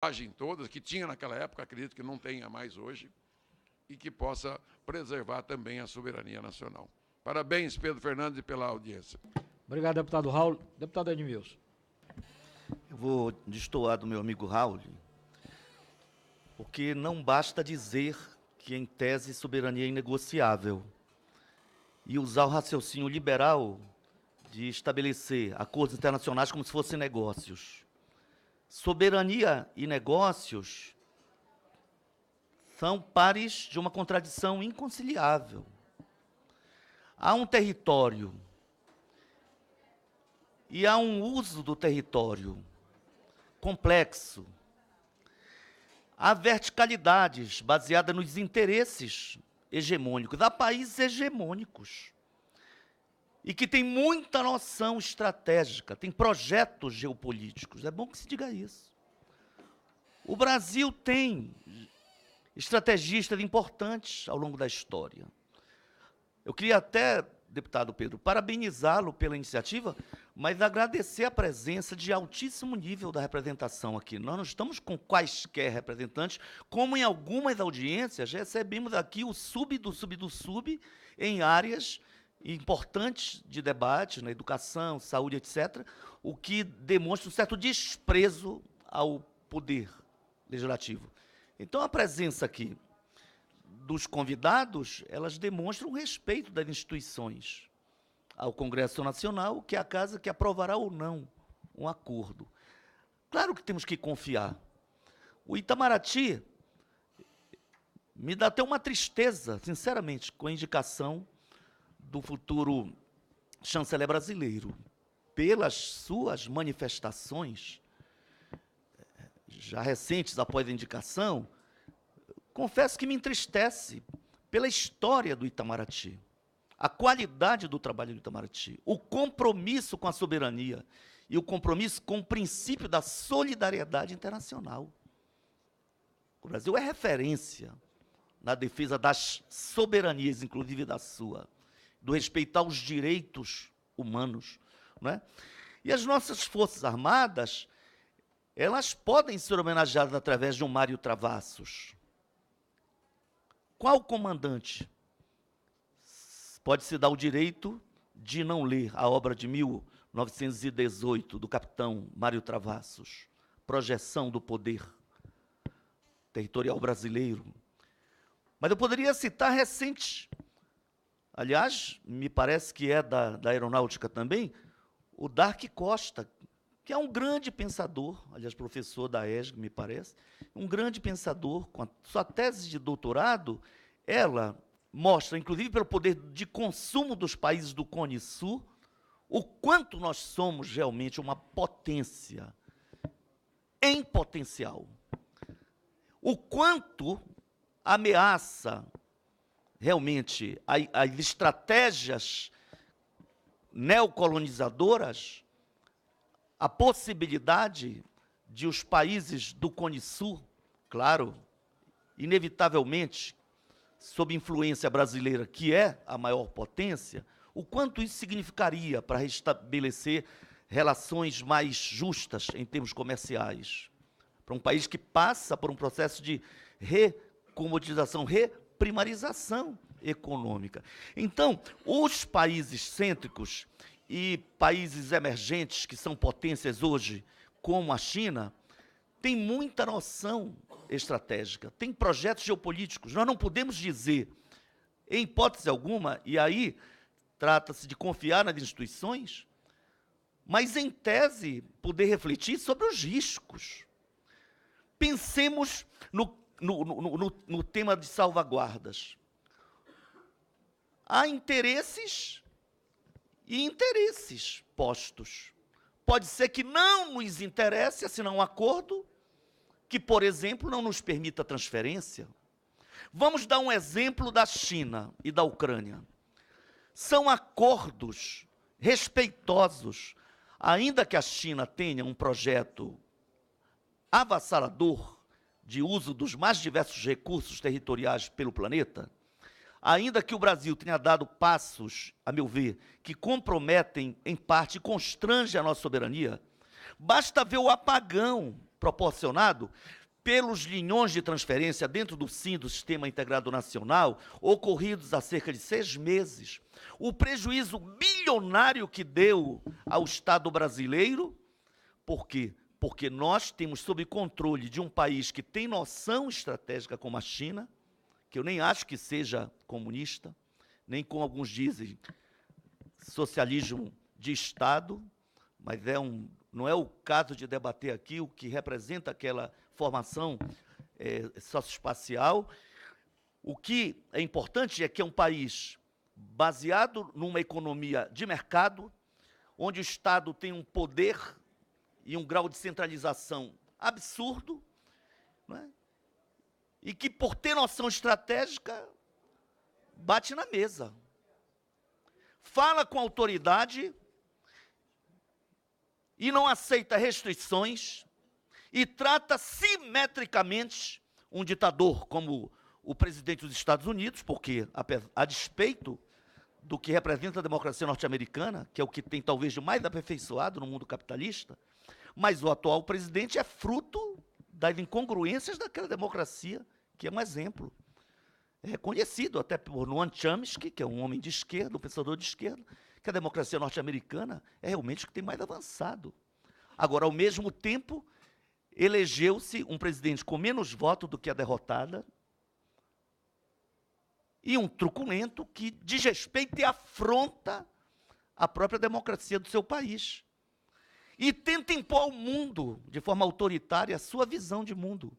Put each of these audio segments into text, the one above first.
agem todas, que tinha naquela época, acredito que não tenha mais hoje, e que possa preservar também a soberania nacional. Parabéns, Pedro Fernandes, pela audiência. Obrigado, deputado Raul. Deputado Edmilson. Eu vou destoar do meu amigo Raul, porque não basta dizer que, em tese, soberania é inegociável e usar o raciocínio liberal de estabelecer acordos internacionais como se fossem negócios. Soberania e negócios são pares de uma contradição inconciliável. Há um território e há um uso do território complexo. Há verticalidades baseadas nos interesses hegemônicos. Há países hegemônicos e que têm muita noção estratégica, têm projetos geopolíticos. É bom que se diga isso. O Brasil tem estrategistas importantes ao longo da história. Eu queria até, deputado Pedro, parabenizá-lo pela iniciativa, mas agradecer a presença de altíssimo nível da representação aqui. Nós não estamos com quaisquer representantes, como em algumas audiências recebemos aqui o sub do sub do sub em áreas importantes de debate, na educação, saúde, etc., o que demonstra um certo desprezo ao poder legislativo. Então, a presença aqui dos convidados, elas demonstram o respeito das instituições ao Congresso Nacional, que é a casa que aprovará ou não um acordo. Claro que temos que confiar. O Itamaraty me dá até uma tristeza, sinceramente, com a indicação do futuro chanceler brasileiro. Pelas suas manifestações, já recentes após a indicação, confesso que me entristece pela história do Itamaraty, a qualidade do trabalho do Itamaraty, o compromisso com a soberania e o compromisso com o princípio da solidariedade internacional. O Brasil é referência na defesa das soberanias, inclusive da sua, do respeito aos direitos humanos, não é? E as nossas Forças Armadas, elas podem ser homenageadas através de um Mário Travassos. Qual comandante pode-se dar o direito de não ler a obra de 1918 do capitão Mário Travassos, Projeção do Poder Territorial Brasileiro? Mas eu poderia citar recente, aliás, me parece que é da aeronáutica também, o Dark Costa, que é um grande pensador, aliás, professor da ESG, me parece, um grande pensador, com a sua tese de doutorado, ela mostra, inclusive pelo poder de consumo dos países do Cone Sul, o quanto nós somos realmente uma potência em potencial. O quanto ameaça realmente as estratégias neocolonizadoras, a possibilidade de os países do Cone Sul, claro, inevitavelmente, sob influência brasileira, que é a maior potência, o quanto isso significaria para restabelecer relações mais justas em termos comerciais, para um país que passa por um processo de recomoditização, reprimarização econômica. Então, os países cêntricos e países emergentes, que são potências hoje, como a China, têm muita noção estratégica, têm projetos geopolíticos. Nós não podemos dizer, em hipótese alguma, e aí trata-se de confiar nas instituições, mas, em tese, poder refletir sobre os riscos. Pensemos no tema de salvaguardas. Há interesses e interesses postos. Pode ser que não nos interesse assinar um acordo que, por exemplo, não nos permita transferência. Vamos dar um exemplo da China e da Ucrânia. São acordos respeitosos, ainda que a China tenha um projeto avassalador de uso dos mais diversos recursos territoriais pelo planeta, ainda que o Brasil tenha dado passos, a meu ver, que comprometem, em parte, e constrangem a nossa soberania, basta ver o apagão proporcionado pelos linhões de transferência dentro do SIN, do Sistema Integrado Nacional, ocorridos há cerca de 6 meses, o prejuízo bilionário que deu ao Estado brasileiro. Por quê? Porque nós temos sob controle de um país que tem noção estratégica como a China, que eu nem acho que seja comunista, nem como alguns dizem, socialismo de Estado, mas não é o caso de debater aqui o que representa aquela formação socioespacial. O que é importante é que é um país baseado numa economia de mercado, onde o Estado tem um poder e um grau de centralização absurdo, não é? E que, por ter noção estratégica, bate na mesa. Fala com autoridade e não aceita restrições e trata simetricamente um ditador como o presidente dos Estados Unidos, porque, a despeito do que representa a democracia norte-americana, que é o que tem talvez de mais aperfeiçoado no mundo capitalista, mas o atual presidente é fruto das incongruências daquela democracia, que é um exemplo. É reconhecido até por Noam Chomsky, que é um homem de esquerda, um pensador de esquerda, que a democracia norte-americana é realmente o que tem mais avançado. Agora, ao mesmo tempo, elegeu-se um presidente com menos votos do que a derrotada e um truculento que desrespeita e afronta a própria democracia do seu país. E tenta impor ao mundo, de forma autoritária, a sua visão de mundo.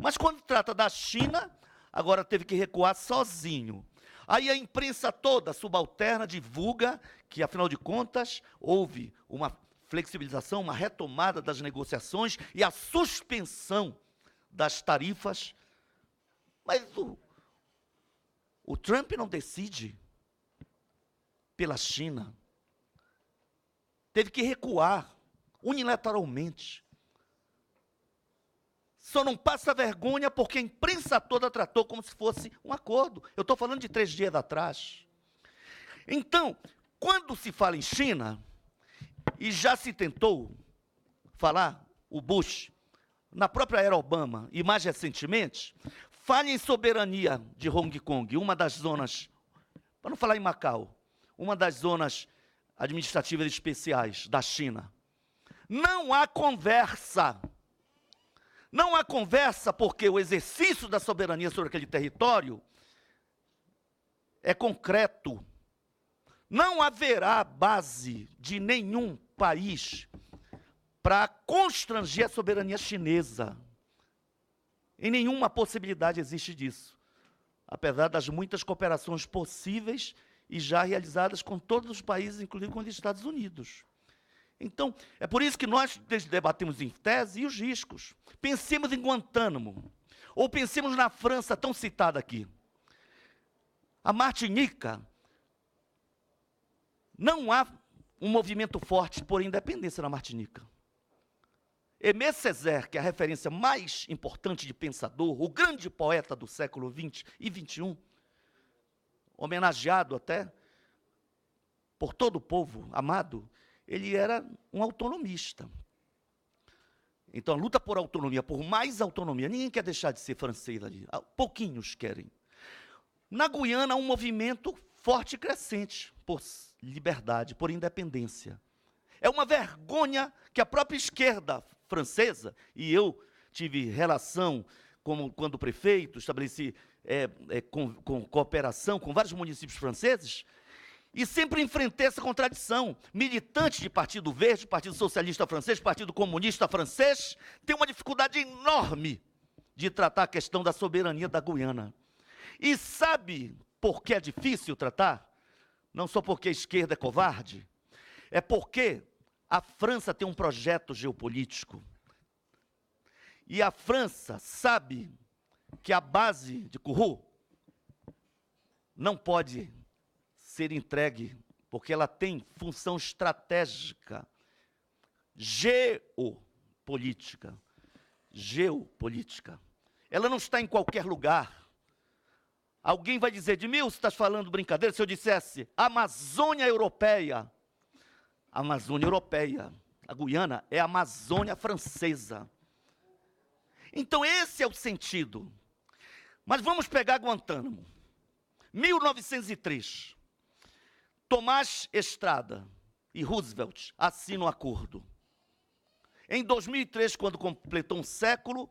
Mas quando trata da China, agora teve que recuar sozinho. Aí a imprensa toda subalterna divulga que, afinal de contas, houve uma flexibilização, uma retomada das negociações e a suspensão das tarifas. Mas o Trump não decide pela China. Teve que recuar unilateralmente. Só não passa vergonha porque a imprensa toda tratou como se fosse um acordo. Eu estou falando de 3 dias atrás. Então, quando se fala em China, e já se tentou falar, o Bush, na própria era Obama, e mais recentemente, fale em soberania de Hong Kong, uma das zonas, para não falar em Macau, uma das zonas administrativas especiais da China. Não há conversa. Não há conversa porque o exercício da soberania sobre aquele território é concreto. Não haverá base de nenhum país para constranger a soberania chinesa. Em nenhuma possibilidade existe disso. Apesar das muitas cooperações possíveis e já realizadas com todos os países, inclusive com os Estados Unidos. Então, é por isso que nós debatemos em tese e os riscos. Pensemos em Guantánamo, ou pensemos na França, tão citada aqui. A Martinica, não há um movimento forte por independência na Martinica. Aimé Césaire, que é a referência mais importante de pensador, o grande poeta do século XX e XXI, homenageado até por todo o povo amado, ele era um autonomista. Então, a luta por autonomia, por mais autonomia, ninguém quer deixar de ser francês ali, pouquinhos querem. Na Guiana, há um movimento forte e crescente por liberdade, por independência. É uma vergonha que a própria esquerda francesa, e eu tive relação quando prefeito, estabeleci com cooperação com vários municípios franceses, e sempre enfrentei essa contradição. Militantes de Partido Verde, Partido Socialista Francês, Partido Comunista Francês, têm uma dificuldade enorme de tratar a questão da soberania da Guiana. E sabe por que é difícil tratar? Não só porque a esquerda é covarde, é porque a França tem um projeto geopolítico. E a França sabe que a base de Kourou não pode ser entregue, porque ela tem função estratégica, geopolítica. Geopolítica. Ela não está em qualquer lugar. Alguém vai dizer, Edmilson, você está falando brincadeira? Se eu dissesse Amazônia Europeia, a Amazônia Europeia, a Guiana é a Amazônia francesa. Então, esse é o sentido. Mas vamos pegar Guantánamo. 1903. Tomás Estrada e Roosevelt assinam um acordo. Em 2003, quando completou um século,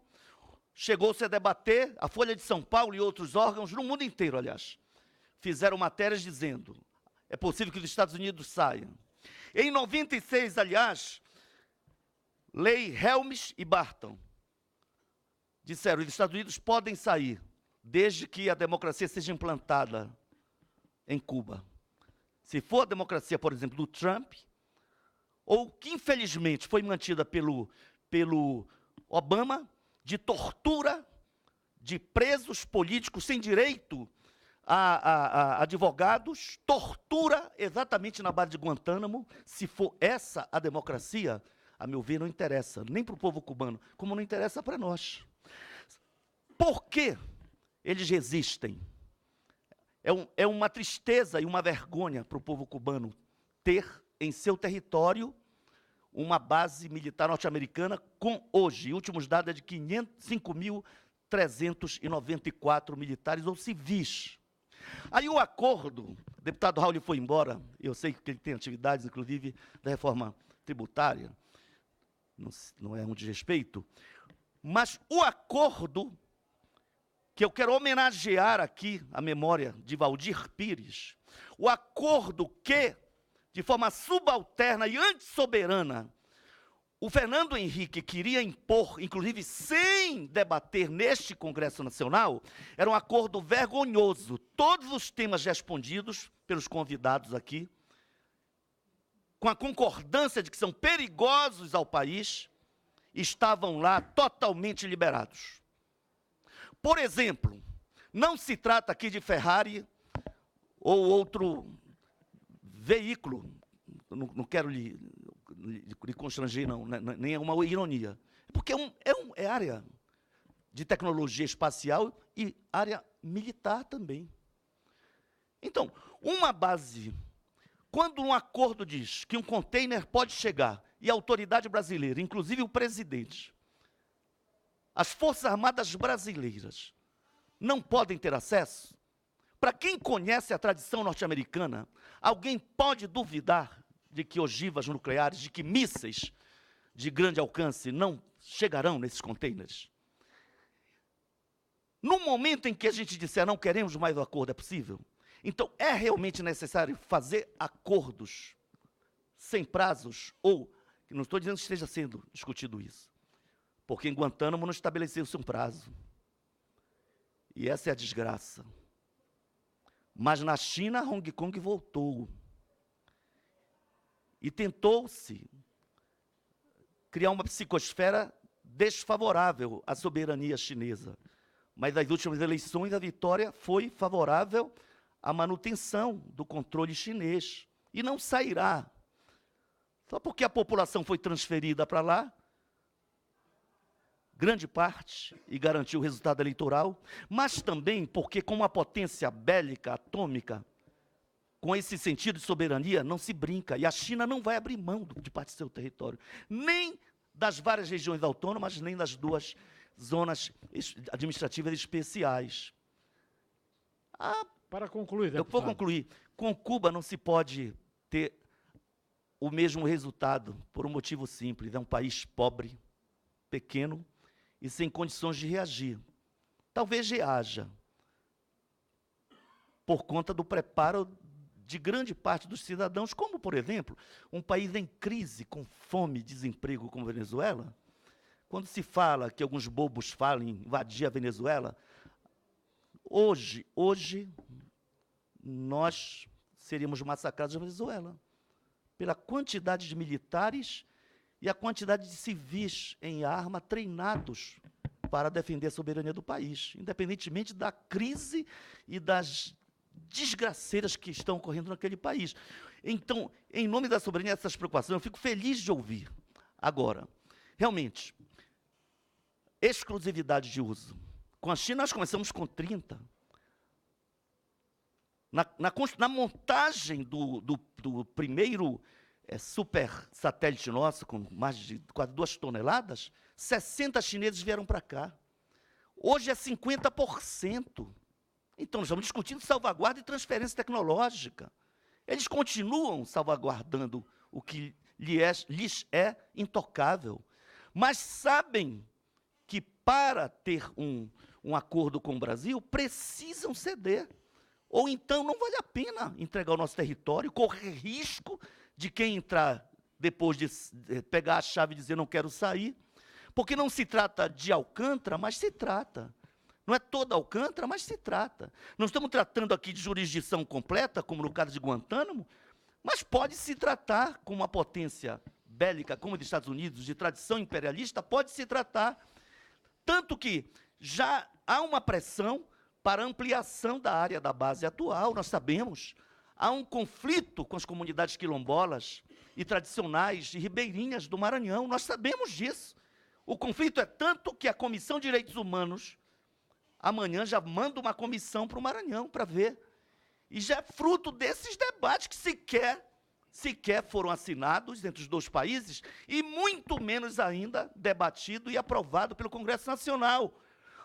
chegou-se a debater, a Folha de São Paulo e outros órgãos, no mundo inteiro, aliás, fizeram matérias dizendo, é possível que os Estados Unidos saiam. Em 96, aliás, Lei Helms e Barton disseram que os Estados Unidos podem sair, desde que a democracia seja implantada em Cuba. Se for a democracia, por exemplo, do Trump, ou que infelizmente foi mantida pelo Obama, de tortura de presos políticos sem direito a advogados, tortura exatamente na base de Guantánamo. Se for essa a democracia, a meu ver, não interessa nem para o povo cubano, como não interessa para nós. Por que eles resistem? É uma tristeza e uma vergonha para o povo cubano ter em seu território uma base militar norte-americana com, hoje, últimos dados é de 5.394 militares ou civis. Aí o acordo, o deputado Raul foi embora, eu sei que ele tem atividades, inclusive, da reforma tributária, não é um desrespeito, mas o acordo que eu quero homenagear aqui a memória de Valdir Pires, o acordo que, de forma subalterna e antissoberana, o Fernando Henrique queria impor, inclusive sem debater neste Congresso Nacional, era um acordo vergonhoso. Todos os temas respondidos pelos convidados aqui, com a concordância de que são perigosos ao país, estavam lá totalmente liberados. Por exemplo, não se trata aqui de Ferrari ou outro veículo, não quero lhe constranger, não, nem é uma ironia, porque é área de tecnologia espacial e área militar também. Então, uma base, quando um acordo diz que um container pode chegar, e a autoridade brasileira, inclusive o presidente, as Forças Armadas brasileiras, não podem ter acesso, para quem conhece a tradição norte-americana, alguém pode duvidar de que ogivas nucleares, de que mísseis de grande alcance não chegarão nesses containers? No momento em que a gente disser não queremos mais o acordo, é possível? Então, é realmente necessário fazer acordos sem prazos, ou, não estou dizendo que esteja sendo discutido isso, porque em Guantánamo não estabeleceu-se um prazo. E essa é a desgraça. Mas na China, Hong Kong voltou. E tentou-se criar uma psicosfera desfavorável à soberania chinesa. Mas nas últimas eleições, a vitória foi favorável à manutenção do controle chinês. E não sairá. Só porque a população foi transferida para lá, grande parte, e garantiu o resultado eleitoral, mas também porque, com uma potência bélica, atômica, com esse sentido de soberania, não se brinca. E a China não vai abrir mão de parte do seu território, nem das várias regiões autônomas, nem das duas zonas administrativas especiais. Para concluir, deputado. Eu vou concluir. Com Cuba não se pode ter o mesmo resultado, por um motivo simples. É um país pobre, pequeno e sem condições de reagir. Talvez reaja, por conta do preparo de grande parte dos cidadãos, como, por exemplo, um país em crise, com fome e desemprego como a Venezuela. Quando se fala que alguns bobos falam em invadir a Venezuela, hoje nós seríamos massacrados na Venezuela, pela quantidade de militares e a quantidade de civis em arma treinados para defender a soberania do país, independentemente da crise e das desgraceiras que estão ocorrendo naquele país. Então, em nome da soberania, essas preocupações, eu fico feliz de ouvir. Agora, realmente, exclusividade de uso. Com a China, nós começamos com 30. Na montagem do primeiro super satélite nosso, com mais de quase 2 toneladas, 60 chineses vieram para cá. Hoje é 50%. Então, nós estamos discutindo salvaguarda e transferência tecnológica. Eles continuam salvaguardando o que lhes é intocável. Mas sabem que, para ter um acordo com o Brasil, precisam ceder. Ou então não vale a pena entregar o nosso território, correr risco de quem entrar depois de pegar a chave e dizer não quero sair. Porque não se trata de Alcântara, mas se trata. Não é toda Alcântara, mas se trata. Não estamos tratando aqui de jurisdição completa, como no caso de Guantánamo, mas pode se tratar com uma potência bélica como a dos Estados Unidos, de tradição imperialista, pode se tratar. Tanto que já há uma pressão para ampliação da área da base atual, nós sabemos. Há um conflito com as comunidades quilombolas e tradicionais e ribeirinhas do Maranhão, nós sabemos disso. O conflito é tanto que a Comissão de Direitos Humanos, amanhã já manda uma comissão para o Maranhão para ver. E já é fruto desses debates que sequer foram assinados entre os dois países e muito menos ainda debatido e aprovado pelo Congresso Nacional.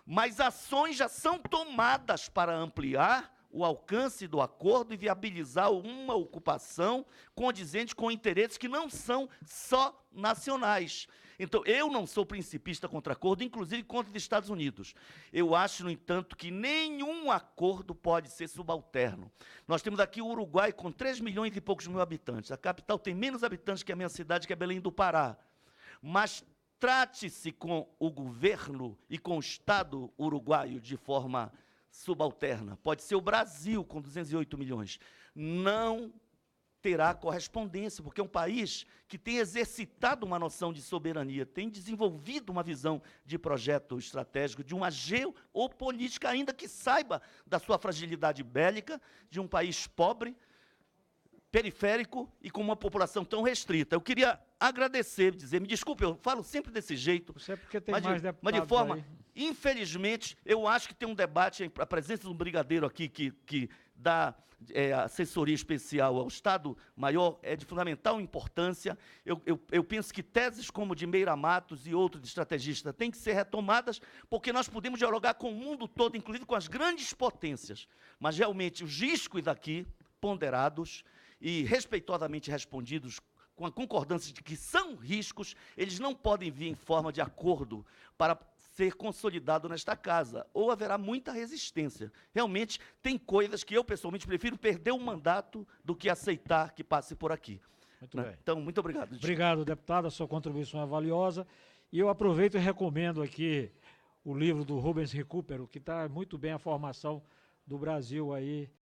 Mas ações já são tomadas para ampliar o alcance do acordo e viabilizar uma ocupação condizente com interesses que não são só nacionais. Então, eu não sou principista contra acordo, inclusive contra os Estados Unidos. Eu acho, no entanto, que nenhum acordo pode ser subalterno. Nós temos aqui o Uruguai com 3 milhões e poucos mil habitantes. A capital tem menos habitantes que a minha cidade, que é Belém do Pará. Mas trate-se com o governo e com o Estado uruguaio de forma subalterna. Pode ser o Brasil com 208 milhões. Não terá correspondência, porque é um país que tem exercitado uma noção de soberania, tem desenvolvido uma visão de projeto estratégico, de uma geopolítica, ainda que saiba da sua fragilidade bélica, de um país pobre, periférico e com uma população tão restrita. Eu queria agradecer, dizer, me desculpe, eu falo sempre desse jeito, Você é porque tem mais deputados mas de forma, aí. infelizmente, eu acho que tem um debate, a presença de um brigadeiro aqui que dá assessoria especial ao Estado-Maior é de fundamental importância. Eu penso que teses como de Meira Matos e outros de estrategistas têm que ser retomadas, porque nós podemos dialogar com o mundo todo, inclusive com as grandes potências, mas realmente os riscos daqui, ponderados e respeitosamente respondidos, com a concordância de que são riscos, eles não podem vir em forma de acordo para ser consolidado nesta casa, ou haverá muita resistência. Realmente, tem coisas que eu, pessoalmente, prefiro perder o mandato do que aceitar que passe por aqui. Muito bem. Então, muito obrigado. Obrigado, deputado, a sua contribuição é valiosa. E eu aproveito e recomendo aqui o livro do Rubens Recupero, que está muito bem a formação do Brasil aí